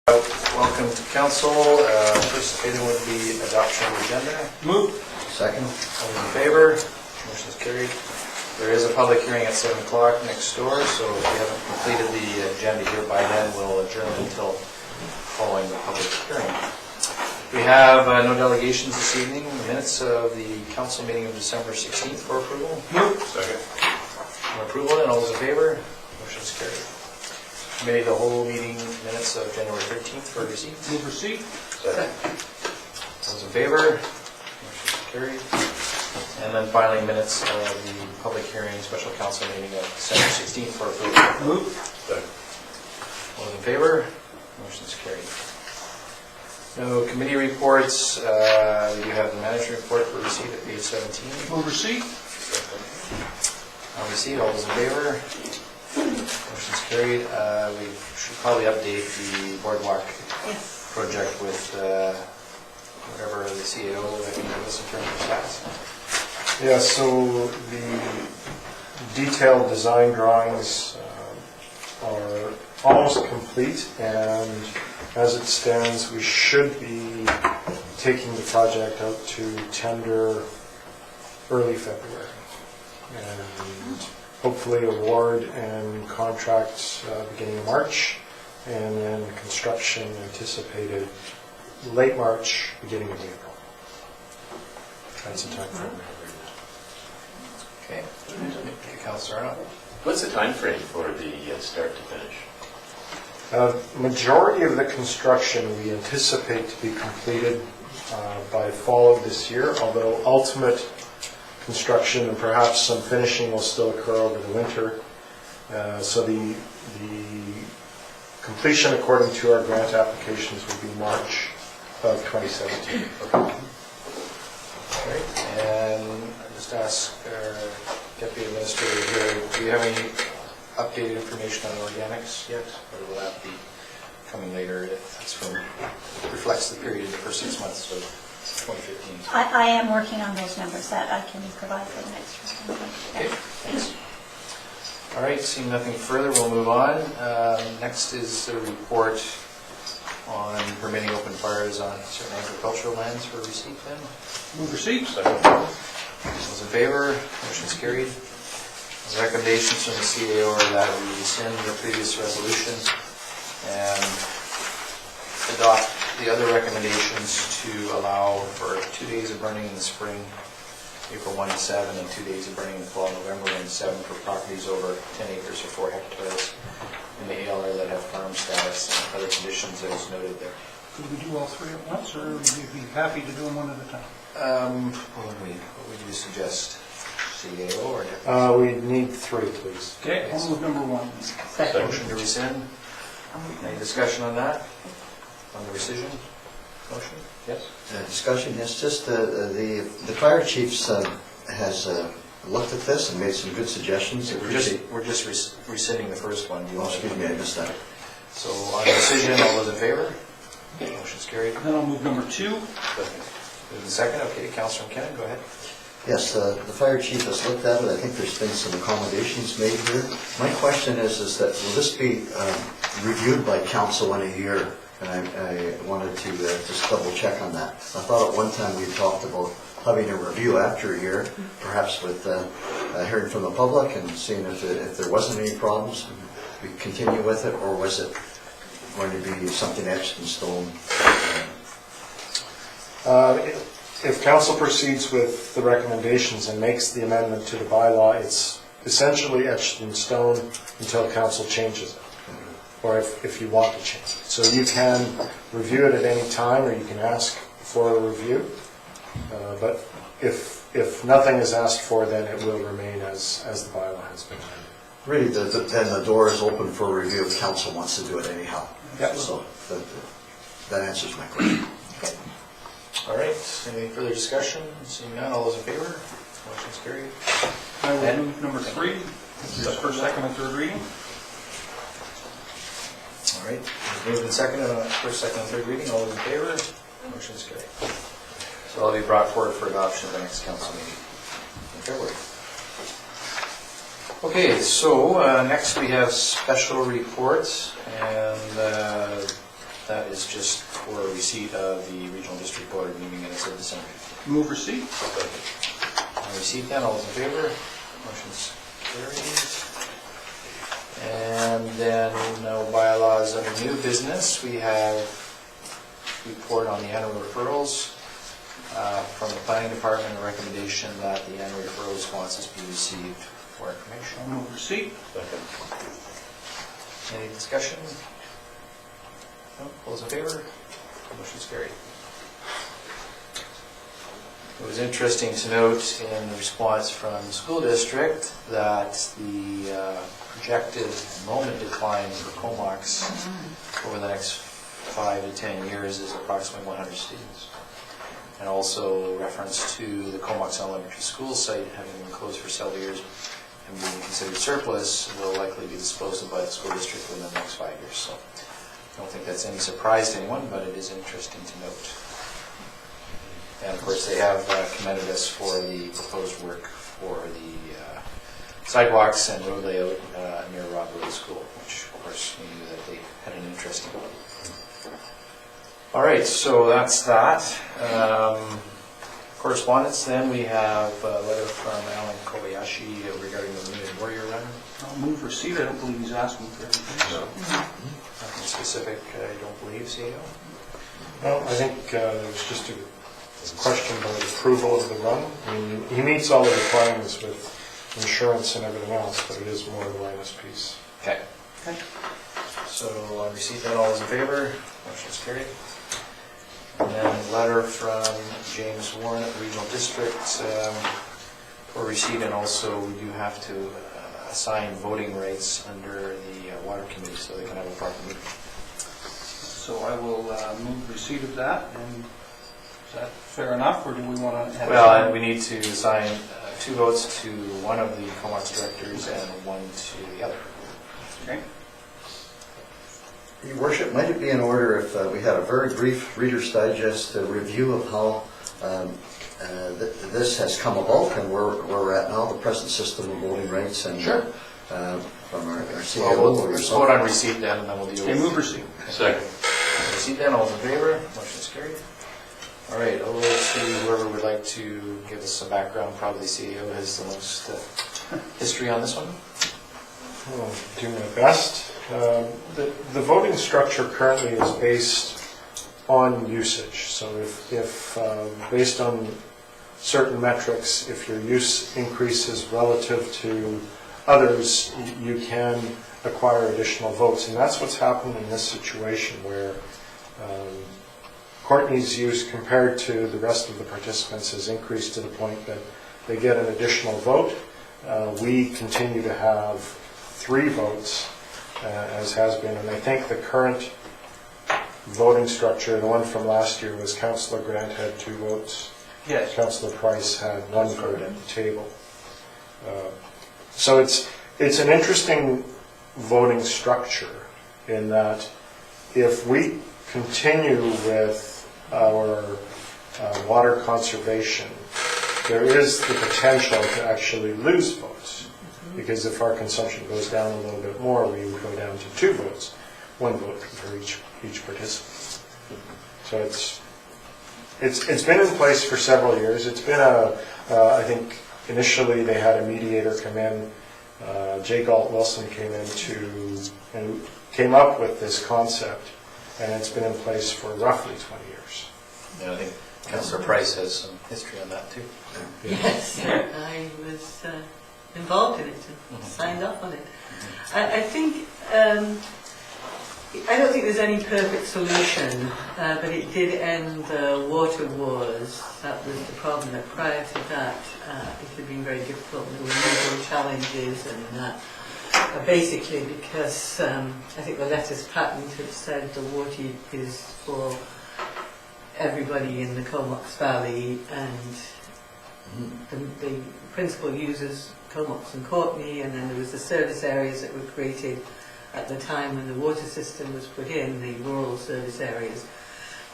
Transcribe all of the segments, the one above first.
Welcome to council. First item would be adoption of the agenda. Move. Second. All those in favor? Motion is carried. There is a public hearing at 7 o'clock next door, so if you haven't completed the agenda here by then, we'll adjourn until following the public hearing. We have no delegations this evening. Minutes of the council meeting of December 16th for approval. Move. Second. Approval, and all those in favor? Motion is carried. Committee of the whole meeting minutes of January 13th for receipt. Move receipt. Second. Those in favor? Motion carried. And then finally, minutes of the public hearing special council meeting of December 16th for approval. Move. Second. Those in favor? Motion is carried. No committee reports. We do have the management report for receipt at page 17. Move receipt. On receipt, all those in favor? Motion's carried. We should probably update the boardwalk project with whatever the CEO can give us in terms of stats. Yeah, so the detailed design drawings are almost complete, and as it stands, we should be taking the project out to tender early February. And hopefully award and contract beginning of March, and then construction anticipated late March, beginning of April. That's the time frame. Okay. Councilor Arnott. What's the time frame for the start to finish? Majority of the construction we anticipate to be completed by fall of this year, although ultimate construction and perhaps some finishing will still occur over the winter. So the completion according to our grant applications will be March of 2017. Okay. And I just ask our Deputy Administrator here, do you have any updated information on organics yet? Or will that be coming later if that's from, reflects the period, the first 6 months of 2015? I am working on those numbers that I can provide for the next one. Okay, thanks. All right, seeing nothing further, we'll move on. Next is a report on permitting open fires on certain agricultural lands for receipt then. Move receipt. Those in favor, motion's carried. The recommendations from the CAO are that we rescind the previous resolution and adopt the other recommendations to allow for 2 days of burning in the spring, April 1 to 7, and 2 days of burning in the fall, November 1 to 7, for properties over 10 acres or 4 hectares in the ALR that have farm status and other conditions as noted there. Could we do all three at once, or would you be happy to do them one at a time? What would you suggest? CAO or We need 3, please. Okay, I'll move number 1. motion to rescind? Any discussion on that? On the rescission motion? Yes? Discussion, yes, just the fire chiefs has looked at this and made some good suggestions. We're just rescinding the first one. Oh, excuse me, I missed that. So on rescission, all those in favor? Motion's carried. Then I'll move number 2. Moved in second. Okay, Councilor McKinnon, go ahead. Yes, the fire chief has looked at it. I think there's been some accommodations made here. My question is that will this be reviewed by council in a year? And I wanted to just double check on that. I thought at one time we talked about having a review after a year, perhaps with hearing from the public and seeing if there wasn't any problems, we continue with it, or was it going to be something etched in stone? If council proceeds with the recommendations and makes the amendment to the bylaw, it's essentially etched in stone until council changes it, or if you want to change it. So you can review it at any time, or you can ask for a review. But if nothing is asked for, then it will remain as the bylaw has been amended. Really, then the door is open for review if council wants to do it anyhow. Yep. So that answers my question. All right, any further discussion? Seeing none, all those in favor? Motion's carried. I will move number 3. This is first, second, and third reading. All right, moved in second, first, second, and third reading. All those in favor? Motion's carried. So it'll be brought forward for adoption at the next council meeting in February. Okay, so next we have special reports, and that is just for receipt of the Regional District Board meeting minutes of December 15th. Move receipt. On receipt then, all those in favor? Motion's carried. And then no bylaws under new business. We have report on the annual referrals from the planning department, a recommendation that the annual referral responses be received for information. Move receipt. Any discussion? No? All those in favor? Motion's carried. It was interesting to note in the response from the school district that the projected enrollment decline for Comox over the next 5 to 10 years is approximately 100 students. And also reference to the Comox Elementary School site having been closed for several years and being considered surplus will likely be disposed of by the school district within the next 5 years. So I don't think that's any surprise to anyone, but it is interesting to note. And of course, they have commended us for the proposed work for the sidewalks and road layout near Rob Road School, which of course we knew that they had an interest in. All right, so that's that. Correspondence then, we have a letter from Alan Kobayashi regarding the Wounded Warrior Run. I'll move receipt. I don't believe he's asking for anything. So. Nothing specific, I don't believe, CEO. No, I think there was just a question about approval of the run. I mean, he meets all the requirements with insurance and everything else, but it is more of a awareness piece. Okay. So on receipt then, all those in favor? Motion's carried. And then a letter from James Warren at the Regional District for receipt, and also we do have to assign voting rights under the Water Committee so they can have a proper meeting. So I will move receipt of that. And is that fair enough, or do we want to have? Well, we need to assign 2 votes to one of the Comox directors and 1 to the other. Okay. Your Worship, might it be in order if we had a very brief Reader's Digest review of how this has come about and where we're at now, the present system of voting rights, and Sure. From our CEO Well, or we'll yourself? vote on receipt then, and then we'll deal Okay, with move receipt. Second. receipt then. All those in favor? Motion's carried. All right, over to whoever would like to give us some background. Probably the CEO has the most history on this one. I'll do my best. The voting structure currently is based on usage. So if based on certain metrics, if your use increases relative to others, you can acquire additional votes. And that's what's happened in this situation where Courtney's use compared to the rest of the participants has increased to the point that they get an additional vote. We continue to have 3 votes, as has been, and I think the current voting structure, the one from last year, was Councillor Grant had 2 votes. Yes. Councillor Price had 1 vote at the table. So it's an interesting voting structure in that if we continue with our water conservation, there is the potential to actually lose votes. Because if our consumption goes down a little bit more, we would go down to 2 votes, 1 vote for each participant. So it's been in place for several years. It's been I think initially they had a mediator come in. J. Galt Wilson and came up with this concept, and it's been in place for roughly 20 years. And I think Councillor Price has some history on that too. Yes, I was involved in it and signed up on it. I think, I don't think there's any perfect solution, but it did end the water wars. That was the problem, that prior to that it had been very difficult. There were legal challenges, and basically because I think the letters patent had said the water is for everybody in the Comox Valley, and the principal users, Comox and Courtney, and then there was the service areas that were created at the time when the water system was put in, the rural service areas.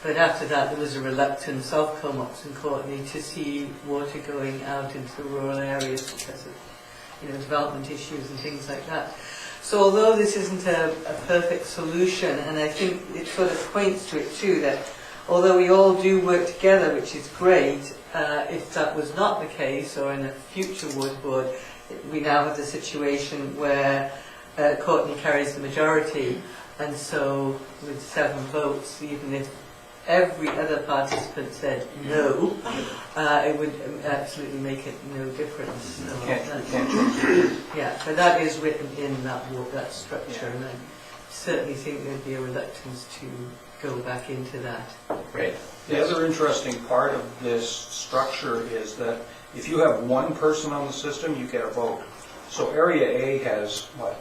But after that there was a reluctance of Comox and Courtney to see water going out into the rural areas because of development issues and things like that. So although this isn't a perfect solution, and I think it sort of points to it too, that although we all do work together, which is great, if that was not the case, or in a future wood board, we now have the situation where Courtney carries the majority, and so with 7 votes, even if every other participant said no, it would absolutely make it no difference. So Can't change. yeah, so that is written in that structure, and I certainly think there'd be a reluctance to go back into that. Great. The other interesting part of this structure is that if you have one person on the system, you get a vote. So Area A has, what,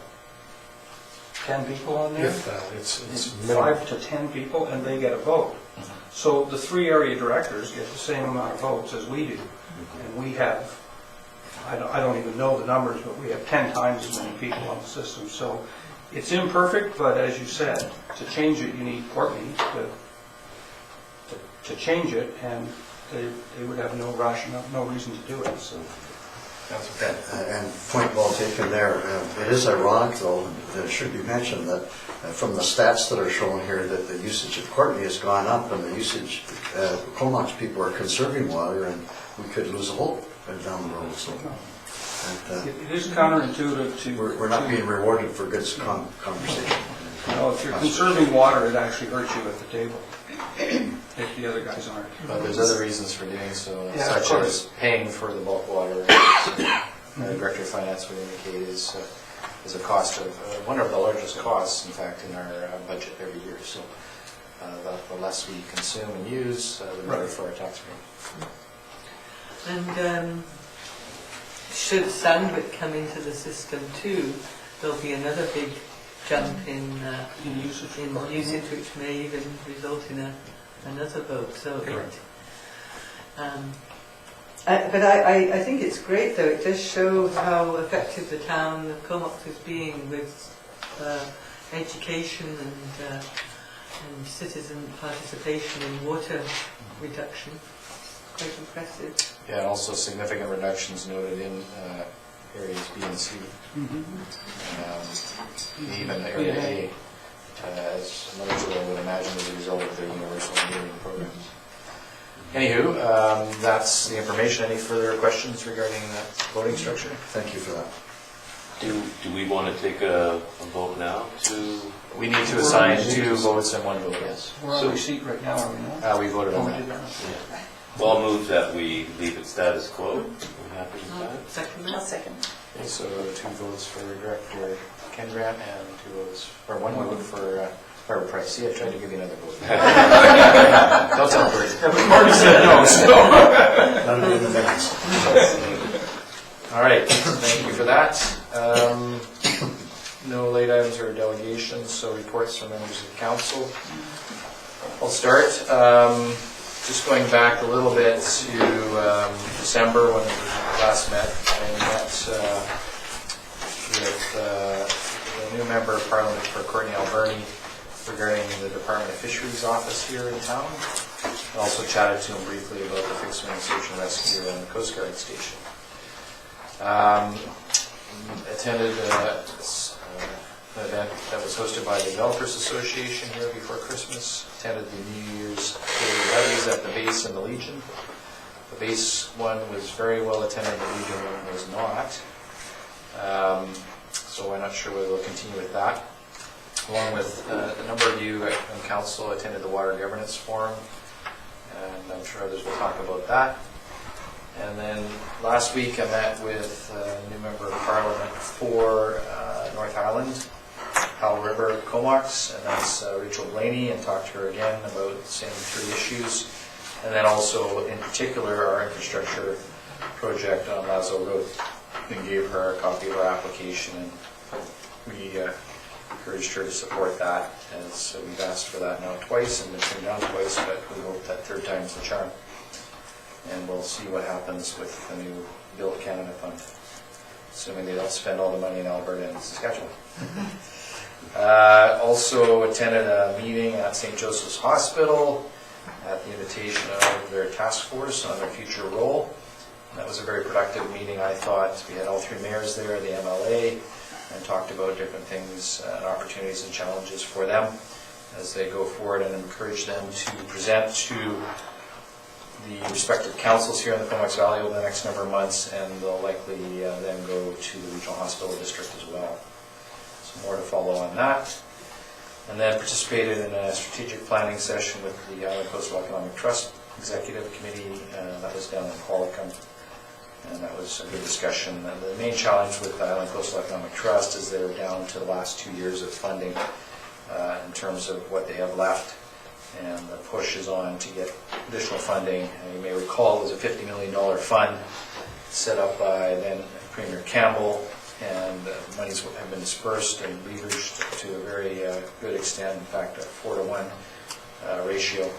10 people on there? If that, it's minimal. 5 to 10 people, and they get a vote. So the 3 area directors get the same amount of votes as we do. And we have, I don't even know the numbers, but we have 10 times as many people on the system. So it's imperfect, but as you said, to change it, you need Courtney to change it, and they would have no rationale, no reason to do it. So. And point well taken there. It is ironic, though, that it should be mentioned that from the stats that are shown here, that the usage of Courtney has gone up, and the usage, Comox people are conserving water, and we could lose a vote down the road. So, It is counterintuitive to... we're not being rewarded for good conversation. If you're conserving water, it actually hurts you at the table, if the other guys aren't. But there's other reasons for doing so, Yeah, of such course. as paying for the bulk water. The Director of Finance would indicate is a cost of, one of the largest costs, in fact, in our budget every year. So the less we consume and use, the better for our taxpayer. And should Sandwich come into the system too, there'll be another big jump in usage, which may even result in another vote. So but I think it's great, though. It does show how effective the town of Comox is being with education and citizen participation in water reduction. Quite impressive. Yeah, and also significant reductions noted in areas B and C. Even area A, as most of them would imagine, as a result of their universal metering programs. Anywho, that's the information. Any further questions regarding the voting structure? Thank you for that. Do we want to take a vote now to? We need to assign 2 votes and 1 vote, yes. We're on receipt right now, are we not? We voted on We that. did that. Well, I'll move that we leave it status quo. We happy with that? Second I'll that? second. Okay, so 2 votes for Director Ken Grant and 2 votes, or 1 vote for Barbara Price. See, I tried to give you another vote. Don't tell her. Marty said no, so... None of the minutes. All right, thank you for that. No late items or delegations, so reports from members of the council. I'll start. Just going back a little bit to December when we last met. I met with the new member of Parliament for Courtney Alberni regarding the Department of Fisheries office here in town. I also chatted to him briefly about the fixed wing search and rescue and the Coast Guard station. Attended an event that was hosted by the Developers Association here before Christmas. Attended the New Year's Day levees at the base and the Legion. The base one was very well attended, the Legion one was not. So I'm not sure whether we'll continue with that. Along with a number of you on council attended the Water Governance Forum, and I'm sure others will talk about that. And then last week I met with a new member of Parliament for North Island, Powell River, Comox, and that's Rachel Blaney, and talked to her again about the same 3 issues. And then also, in particular, our infrastructure project on Lazo Road, and gave her a copy of our application, and we encouraged her to support that, as we've asked for that now twice, and it's been down twice, but we hope that 3rd time's the charm. And we'll see what happens with the new Build Canada Fund, assuming they don't spend all the money in Alberta and Saskatchewan. Also attended a meeting at St. Joseph's Hospital at the invitation of their task force on their future role. That was a very productive meeting, I thought. We had all 3 mayors there, the MLA, and talked about different things and opportunities and challenges for them as they go forward, and encourage them to present to the respective councils here in the Comox Valley over the next number of months, and they'll likely then go to the Regional Hospital District as well. So more to follow on that. And then participated in a strategic planning session with the Island Coastal Economic Trust Executive Committee, that was down in Qualicum, and that was a good discussion. And the main challenge with the Island Coastal Economic Trust is they're down to the last 2 years of funding in terms of what they have left, and the push is on to get additional funding. And you may recall it was a $50 million fund set up by then Premier Campbell, and monies have been dispersed and leveraged to a very good extent, in fact a 4-to-1 ratio,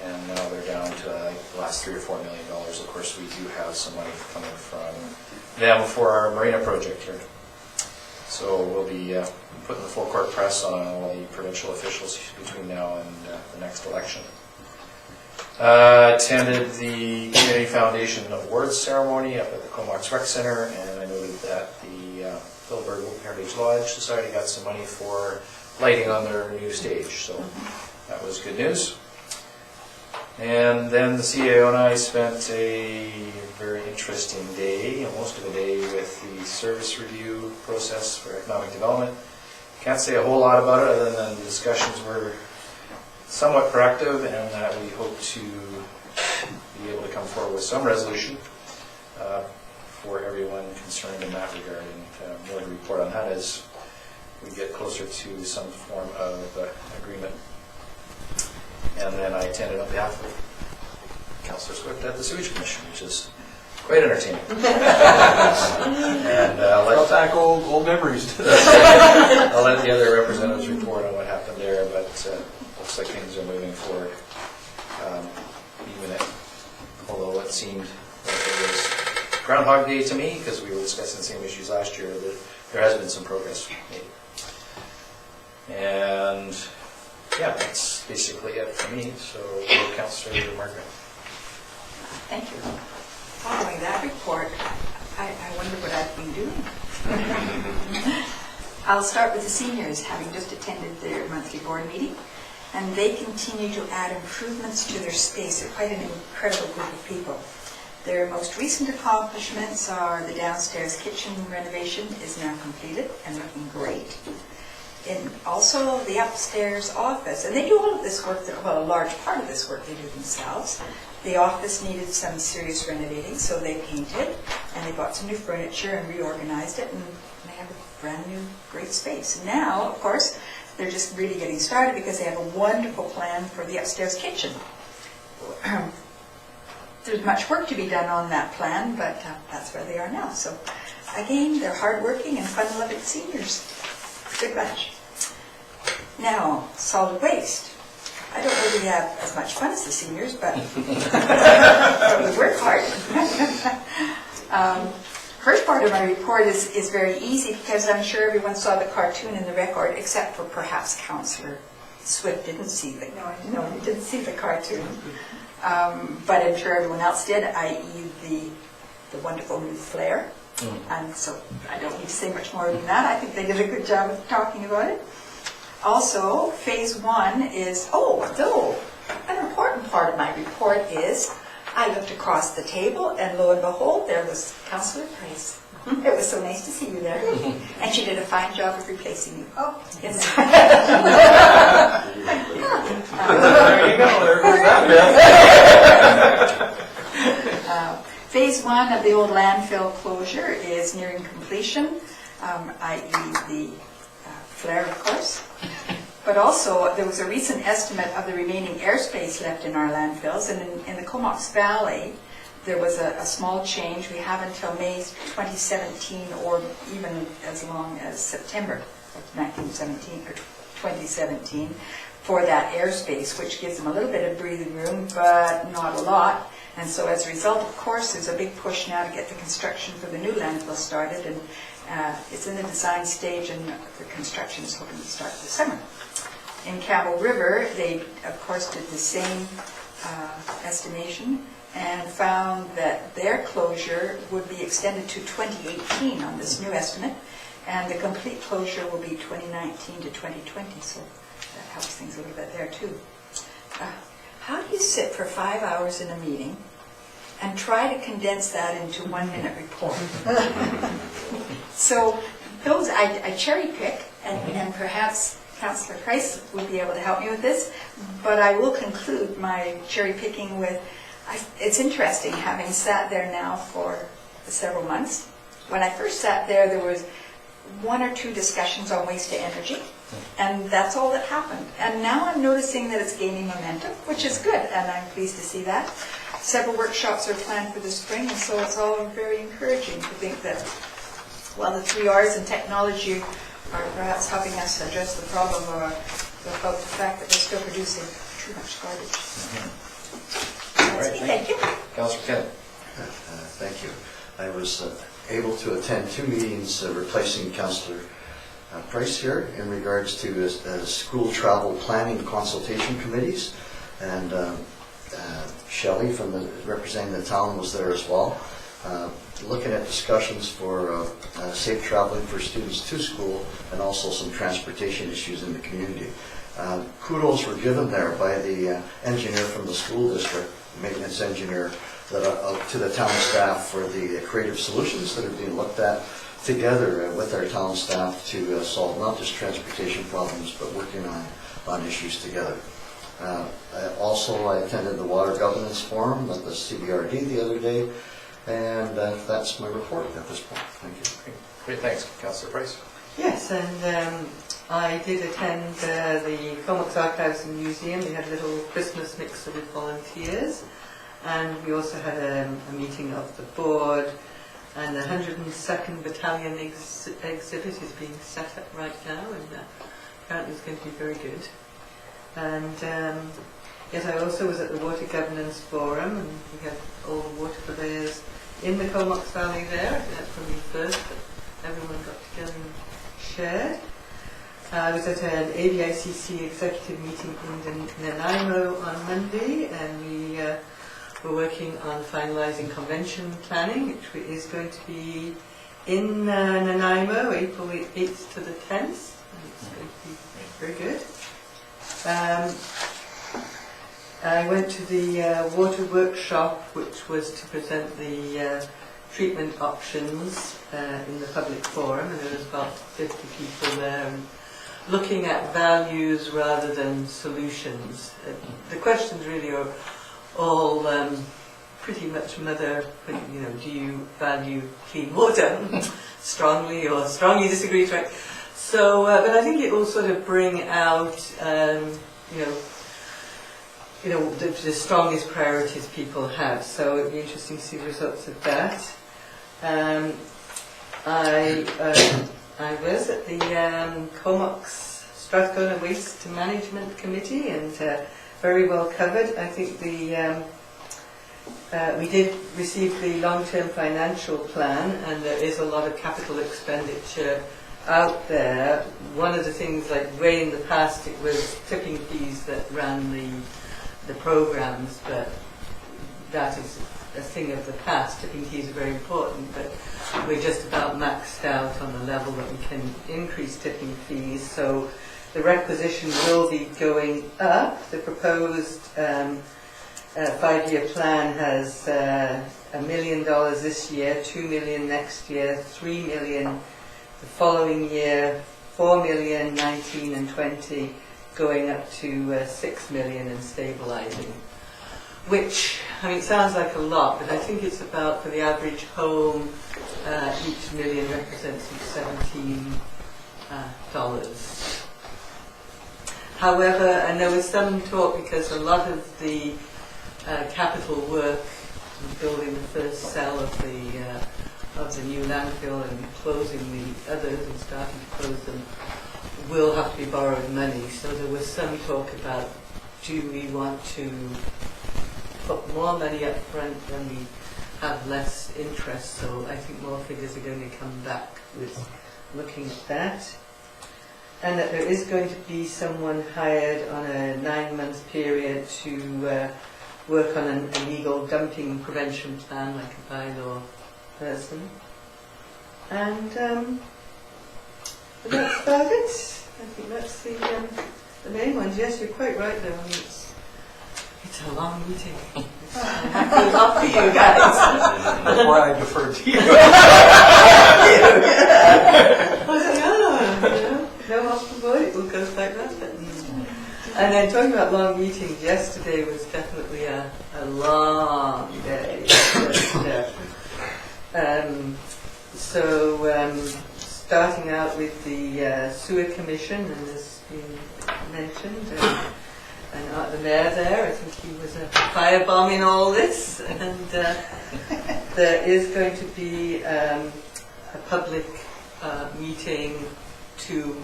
and now they're down to the last $3 or $4 million. Of course, we do have some money coming from them for our marina project here. So we'll be putting the full court press on all the provincial officials between now and the next election. Attended the Community Foundation Awards ceremony up at the Comox Rec Center, and I noted that the Philbert Heritage Lodge Society got some money for lighting on their new stage, so that was good news. And then the CAO and I spent a very interesting day, most of a day, with the service review process for economic development. Can't say a whole lot about it other than the discussions were somewhat productive, and that we hope to be able to come forward with some resolution for everyone concerned in that regard, and more to report on that as we get closer to some form of agreement. And then I attended on behalf of Councillor Swift at the Sewage Commission, which is quite entertaining. And Brought back old memories. I'll let the other representatives report on what happened there, but looks like things are moving forward. Although it seemed like it was Groundhog Day to me, because we were discussing the same issues last year, there has been some progress made. And yeah, that's basically it for me. So, Councillor Margaret. Thank you. Following that report, I wonder what I've been doing. I'll start with the seniors, having just attended their monthly board meeting, and they continue to add improvements to their space. They're quite an incredible group of people. Their most recent accomplishments are the downstairs kitchen renovation is now completed and looking great. And also the upstairs office, and they do all of this work, well, a large part of this work they do themselves. The office needed some serious renovating, so they painted, and they bought some new furniture and reorganized it, and they have a brand new, great space. And now, of course, they're just really getting started because they have a wonderful plan for the upstairs kitchen. There's much work to be done on that plan, but that's where they are now. So again, they're hardworking and fun-loving seniors. Good bunch. Now, solid waste. I don't really have as much fun as the seniors, but we work hard. First part of my report is very easy because I'm sure everyone saw the cartoon in the record, except for perhaps Councillor Swift didn't see the. No, he didn't see the cartoon. But I'm sure everyone else did, i.e. the wonderful new flare. And so I don't need to say much more than that. I think they did a good job of talking about it. Also, phase 1 is, an important part of my report is I looked across the table and lo and behold, there was Councillor Price. It was so nice to see you there. And she did a fine job of replacing you. Oh, yes. There you go. There goes that bit. Phase 1 of the old landfill closure is nearing completion, i.e. the flare, of course. But also, there was a recent estimate of the remaining airspace left in our landfills, and in the Comox Valley, there was a small change. We have until May 2017, or even as long as September of 1917 or 2017, for that airspace, which gives them a little bit of breathing room, but not a lot. And so as a result, of course, there's a big push now to get the construction for the new landfill started, and it's in the design stage, and the construction is hoping to start this summer. In Campbell River, they, of course, did the same estimation and found that their closure would be extended to 2018 on this new estimate, and the complete closure will be 2019 to 2020, so that helps things a little bit there too. How do you sit for 5 hours in a meeting and try to condense that into 1 minute report? So those, I cherry pick, and perhaps Councillor Price would be able to help me with this, but I will conclude my cherry picking with, it's interesting having sat there now for several months. When I first sat there, there was 1 or 2 discussions on waste to energy, and that's all that happened. And now I'm noticing that it's gaining momentum, which is good, and I'm pleased to see that. Several workshops are planned for the spring, and so it's all very encouraging to think that while the 3 R's and technology are perhaps helping us address the problem about the fact that we're still producing too much garbage. All right, Thank you. Councillor Kennedy. Thank you. I was able to attend 2 meetings replacing Councillor Price here in regards to school travel planning consultation committees, and Shelley representing the town was there as well, looking at discussions for safe traveling for students to school and also some transportation issues in the community. Kudos were given there by the engineer from the school district, maintenance engineer, to the town staff for the creative solutions that are being looked at together with our town staff to solve not just transportation problems, but working on issues together. I attended the Water Governance Forum at the CBRD the other day, and that's my report at this point. Thank you. Great, thanks. Councillor Price. Yes, and I did attend the Comox Archives and Museum. We had a little Christmas mixer with volunteers, and we also had a meeting of the board, and the 102nd Battalion exhibit is being set up right now, and apparently it's going to be very good. And yes, I also was at the Water Governance Forum, and we had all the water purveyors in the Comox Valley there. I think that's probably first, but everyone got together and shared. I was at an AVICC executive meeting in Nanaimo on Monday, and we were working on finalising convention planning, which is going to be in Nanaimo, April 8th to the 10th, and it's going to be very good. I went to the water workshop, which was to present the treatment options in the public forum, and there was about 50 people there, and looking at values rather than solutions. The questions really are all pretty much do you value clean water strongly or strongly disagree? Right? So, but I think it will sort of bring out, the strongest priorities people have. So it'll be interesting to see the results of that. I was at the Comox Strathcona Waste Management Committee, and very well covered. I think we did receive the long-term financial plan, and there is a lot of capital expenditure out there. One of the things, like way in the past, it was tipping fees that ran the programs, but that is a thing of the past. Tipping fees are very important, but we're just about maxed out on the level that we can increase tipping fees. So the requisition will be going up. The proposed 5-year plan has $1 million this year, $2 million next year, $3 million the following year, $4 million 19 and 20, going up to $6 million and stabilising. Which, it sounds like a lot, but I think it's about, for the average home, each million represents $17. However, and there was some talk, because a lot of the capital work, building the first cell of the new landfill and closing the others and starting to close them, will have to be borrowed money. So there was some talk about, do we want to put more money up front when we have less interest? So I think more figures are going to come back with looking at that. And that there is going to be someone hired on a 9-month period to work on an illegal dumping prevention plan, like a bylaw person. And But that's about it. I think that's the main ones. Yes, you're quite right though. I mean, it's a long meeting. I have to look for you guys. That's why I deferred to you. No hospital, it will go like that. And then talking about long meetings, yesterday was definitely a long day. Starting out with the sewer commission, and as been mentioned, and the mayor there, I think he was firebombing all this, and there is going to be a public meeting to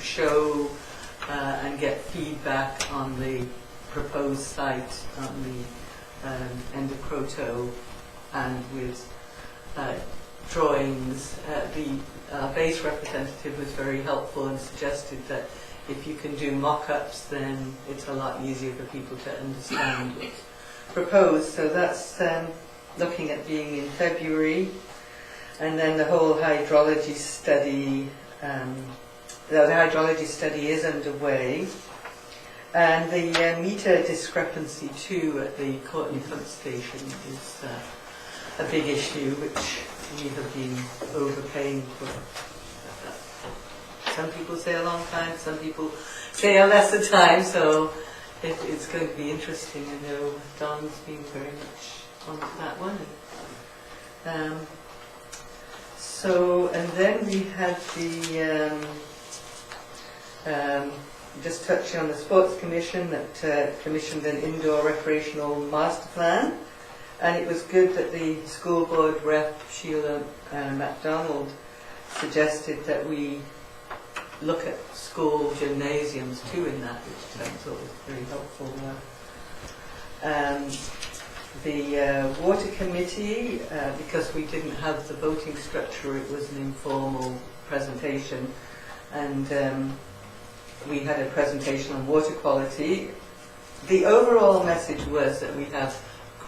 show and get feedback on the proposed site on the end of Proto, and with drawings. The base representative was very helpful and suggested that if you can do mock-ups, then it's a lot easier for people to understand what's proposed. So that's looking at being in February. And then the whole hydrology study, the hydrology study is underway. And the meter discrepancy too at the Courtney Pump Station is a big issue, which we have been overpaying for. Some people say a long time, some people say a lesser time, so it's going to be interesting. I know Don's been very much on that one. And then we had the, just touching on the Sports Commission that commissioned an indoor recreational master plan. And it was good that the school board rep, Sheila MacDonald, suggested that we look at school gymnasiums too in that, which I thought was very helpful. The water committee, because we didn't have the voting structure, it was an informal presentation, and we had a presentation on water quality. The overall message was that we have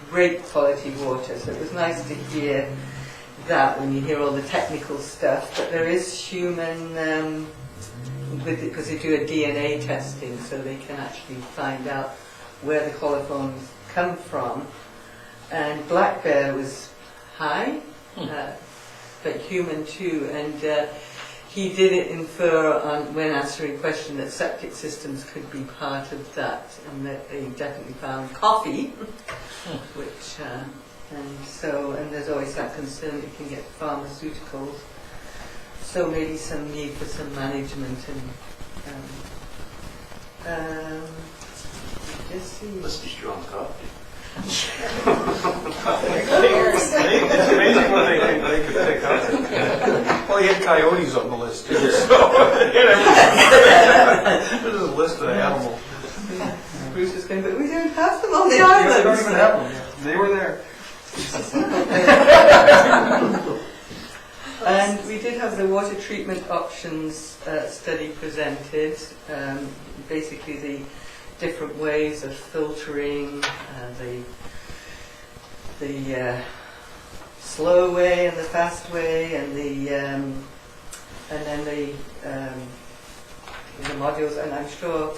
great quality water, so it was nice to hear that when you hear all the technical stuff, but there is human, because they do a DNA testing, so they can actually find out where the colophons come from. And Black Bear was high, but human too, and he did infer when answering a question that septic systems could be part of that, and that they definitely found coffee, which, and there's always that concern that you can get pharmaceuticals, so maybe some need for some management and just see. Must be strong coffee. It's amazing what they could pick up. Well, you had coyotes on the list too, so this is a list of animals. Bruce is going, but we don't have them on the Yes, island. they don't even have them. They were there. And we did have the water treatment options study presented, basically the different ways of filtering, the slow way and the fast way, and then the modules. And I'm sure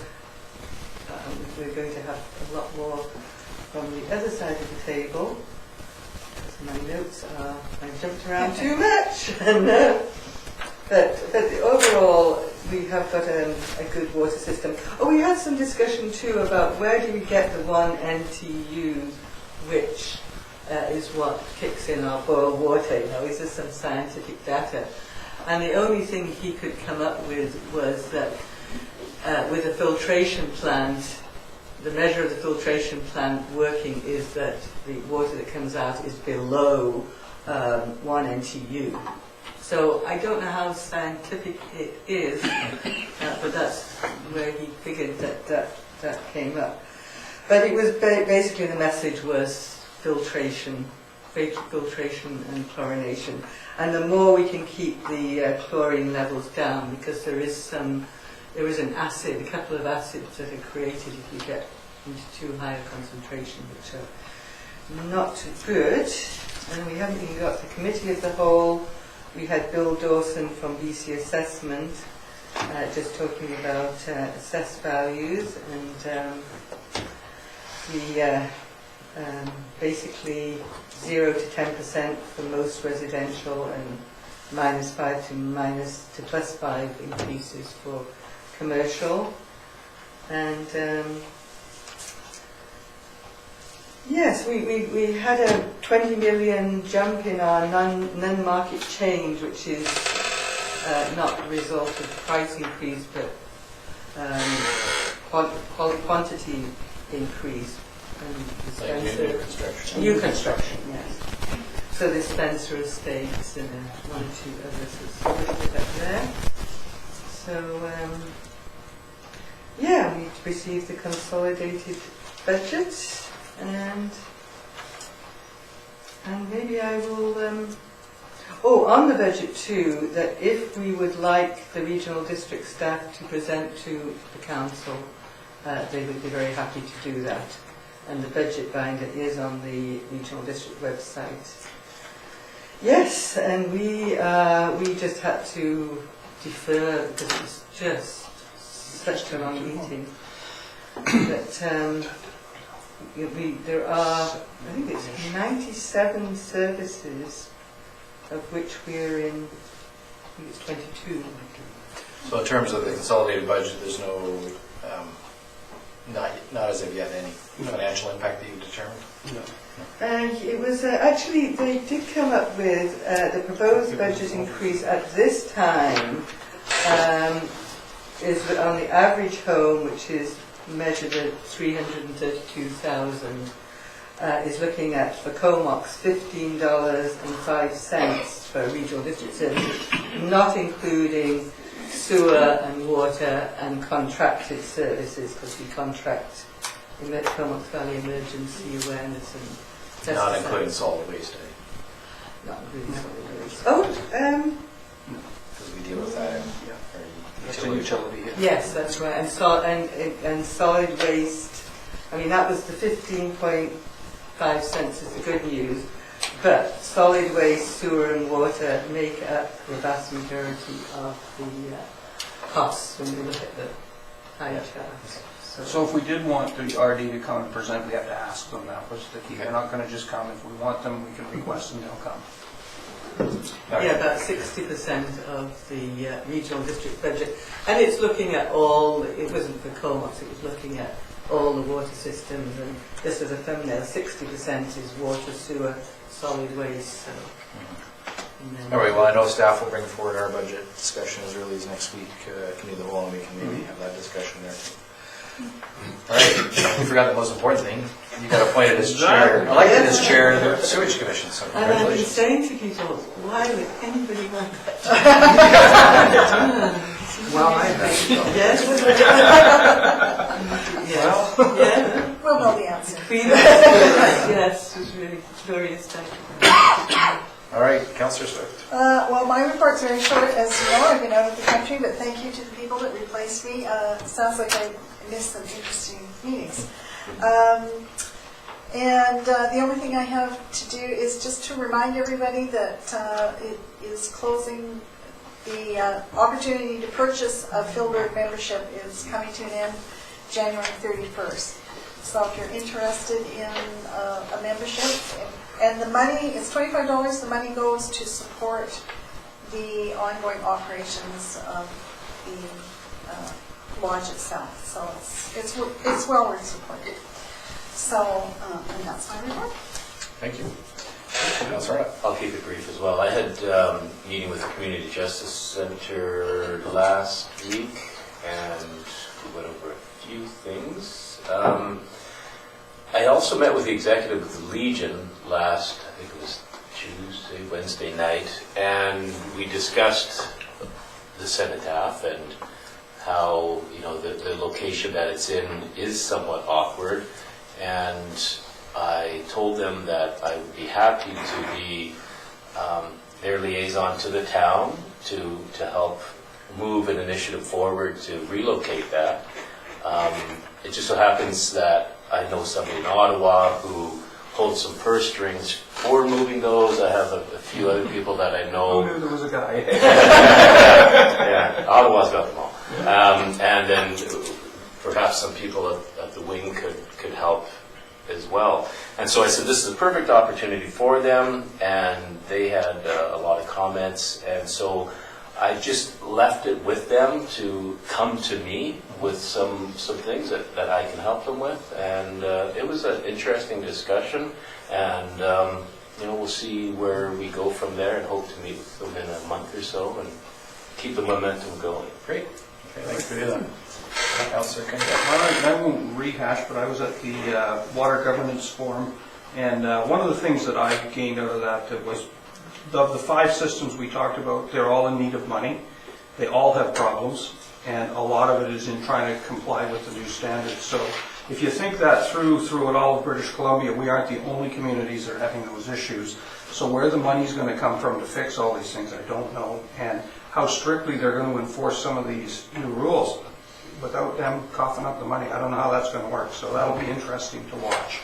we're going to have a lot more from the other side of the table. My notes are, I jumped around too much. But overall, we have got a good water system. Oh, we had some discussion too about where do we get the 1 NTU, which is what kicks in our boil water. You know, is there some scientific data? And the only thing he could come up with was that with a filtration plant, the measure of the filtration plant working is that the water that comes out is below 1 NTU. So I don't know how scientific it is, but that's where he figured that came up. But it was basically the message was filtration and chlorination. And the more we can keep the chlorine levels down, because there is an acid, a couple of acids that are created if you get into too high a concentration, which are not good. And we haven't even got the committee of the whole we had Bill Dawson from BC Assessment just talking about assessed values, and basically 0 to 10% for most residential, and -5 to +5 increases for commercial. And yes, we had a 20 million jump in our non-market change, which is not the result of price increase, but quantity increase. And New construction. New construction, yes. So the Spencer Estates and one or two others is listed up there. So, yeah, we received the consolidated budget, and maybe I will, on the budget too, that if we would like the regional district staff to present to the council, they would be very happy to do that. And the budget binder is on the regional district website. Yes, and we just had to defer because it was just such a long meeting. But there are, I think it's 97 services, of which we're in, I think it's 22. So in terms of the consolidated budget, there's no, not as of yet, any financial impact that you've determined? And it was actually, they did come up with the proposed budget increase at this time is on the average home, which is measured at 332,000, is looking at for Comox $15.05 for regional district services, not including sewer and water and contracted services, because we contract in Comox Valley Emergency Awareness and Pesticide. Not including solid waste, Not including solid waste. because we deal with that in That's a our utility. Yes, that's right. And solid waste, I mean, that was the 15.5 cents is the good news, but solid waste, sewer and water make up the vast majority of the costs when we look at the high charts. So if we did want the RD to come and present, we have to ask them. That was the key. They're not going to just come. If we want them, we can request and they'll come. Yeah, about 60% of the regional district budget. And it's looking at all, it wasn't for Comox, it was looking at all the water systems, and just as a thumbnail, 60% is water, sewer, solid waste. So. All right, well, I know staff will bring forward our budget discussion as early as next week, committee of the whole, and we can maybe have that discussion there. All right, we forgot the most important thing. You got appointed as chair, elected as chair of the sewage commission, so And I've been congratulations. saying to people, why would anybody want that? Well, I Yes. Yes. Yeah. We'll know the answer. Queen of yes, it was really glorious time. All right, Councillor Swift. Well, my report's very short. As you know, I've been out of the country, but thank you to the people that replaced me. Sounds like I missed some interesting meetings. The only thing I have to do is just to remind everybody that it is closing. The opportunity to purchase a Philbird membership is coming to an end January 31st. So if you're interested in a membership, and the money, it's $25, the money goes to support the ongoing operations of the lodge itself. So it's well worth supporting. So, and that's my report. Thank you. Councillor. I'll keep it brief as well. I had a meeting with the Community Justice Center last week, and we went over a few things. I also met with the executive of the Legion last, I think it was Wednesday night, and we discussed the cenotaph and how, the location that it's in is somewhat awkward. And I told them that I would be happy to be their liaison to the town to help move an initiative forward to relocate that. It just so happens that I know somebody in Ottawa who pulled some purse strings for moving those. I have a few other people that I know. Who knew there was a guy? Yeah, Ottawa's got them all. And then perhaps some people at the wing could help as well. And so I said, this is a perfect opportunity for them, and they had a lot of comments, and so I just left it with them to come to me with some things that I can help them with, and it was an interesting discussion, and we'll see where we go from there, and hope to meet with them in a month or so and keep the momentum going. Great. Okay, thanks for doing that. Councillor King. I won't rehash, but I was at the Water Governance Forum, and one of the things that I gained out of that was of the 5 systems we talked about, they're all in need of money. They all have problems, and a lot of it is in trying to comply with the new standards. So if you think that through it all of British Columbia, we aren't the only communities that are having those issues. So where the money's going to come from to fix all these things, I don't know. And how strictly they're going to enforce some of these new rules without them coughing up the money, I don't know how that's going to work. So that'll be interesting to watch.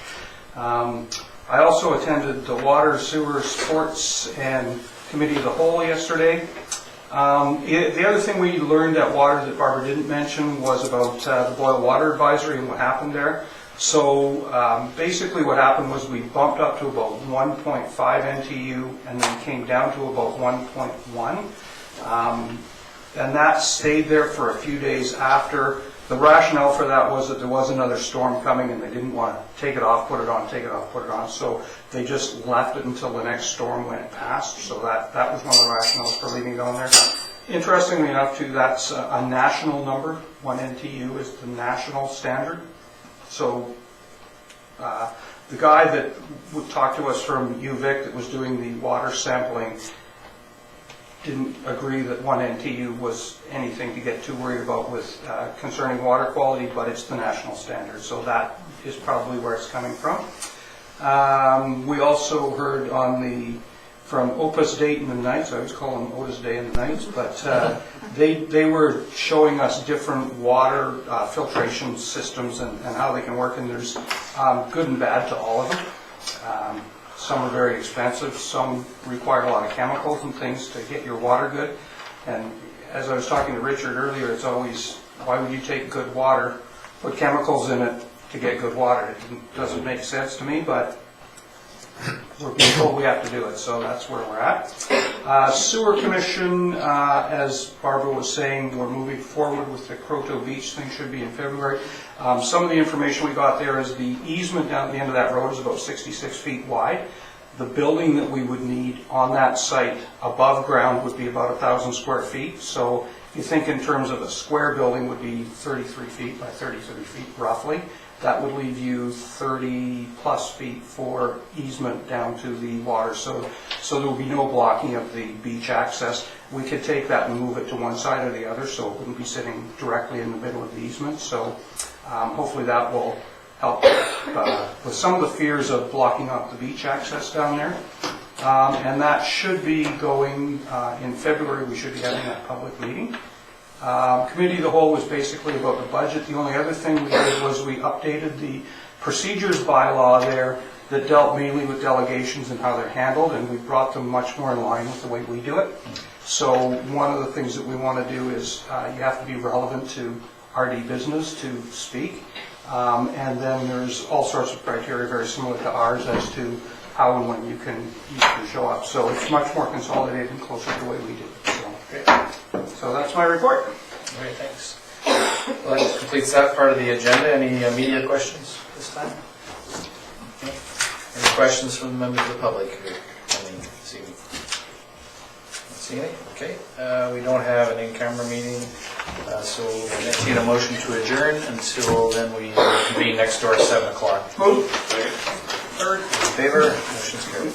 I also attended the Water, Sewer, Sports, and Committee of the Whole yesterday. The other thing we learned at Water that Barbara didn't mention was about the Boil Water Advisory and what happened there. So basically what happened was we bumped up to about 1.5 NTU and then came down to about 1.1. And that stayed there for a few days after. The rationale for that was that there was another storm coming and they didn't want to take it off, put it on, take it off, put it on. So they just left it until the next storm went past. So that was one of the rationales for leaving it on there. Interestingly enough, too, that's a national number. 1 NTU is the national standard. So the guy that would talk to us from UVic that was doing the water sampling didn't agree that 1 NTU was anything to get too worried about with concerning water quality, but it's the national standard, so that is probably where it's coming from. We also heard from Opus Dayton and the Knights, I always call them Otis Day and the Knights, but they were showing us different water filtration systems and how they can work, and there's good and bad to all of them. Some are very expensive, some require a lot of chemicals and things to get your water good. And as I was talking to Richard earlier, it's always, why would you take good water, put chemicals in it to get good water? It doesn't make sense to me, but we're being told we have to do it, so that's where we're at. Sewer Commission, as Barbara was saying, we're moving forward with the Croto Beach thing, should be in February. Some of the information we got there is the easement down at the end of that road is about 66 feet wide. The building that we would need on that site above ground would be about 1,000 square feet. So if you think in terms of a square building would be 33 feet by 33 feet roughly. That would leave you 30 plus feet for easement down to the water. So there will be no blocking of the beach access. We could take that and move it to one side or the other, so it wouldn't be sitting directly in the middle of the easement. So hopefully that will help with some of the fears of blocking up the beach access down there. And that should be going in February. We should be having that public meeting. Committee of the Whole was basically about the budget. The only other thing we did was we updated the procedures bylaw there that dealt mainly with delegations and how they're handled, and we brought them much more in line with the way we do it. So one of the things that we want to do is you have to be relevant to RD business to speak, and then there's all sorts of criteria very similar to ours as to how and when you can show up. So it's much more consolidated and closer to the way we do it. So that's my report. All right, thanks. Well, that completes that part of the agenda. Any media questions this time? Okay. Any questions from the members of the public who are coming this evening? Not seeing any? Okay. We don't have an in-camera meeting, so we'll entertain a motion to adjourn. Until then, we convene next door at 7 o'clock. Move. Third. In favor? Motion's carried.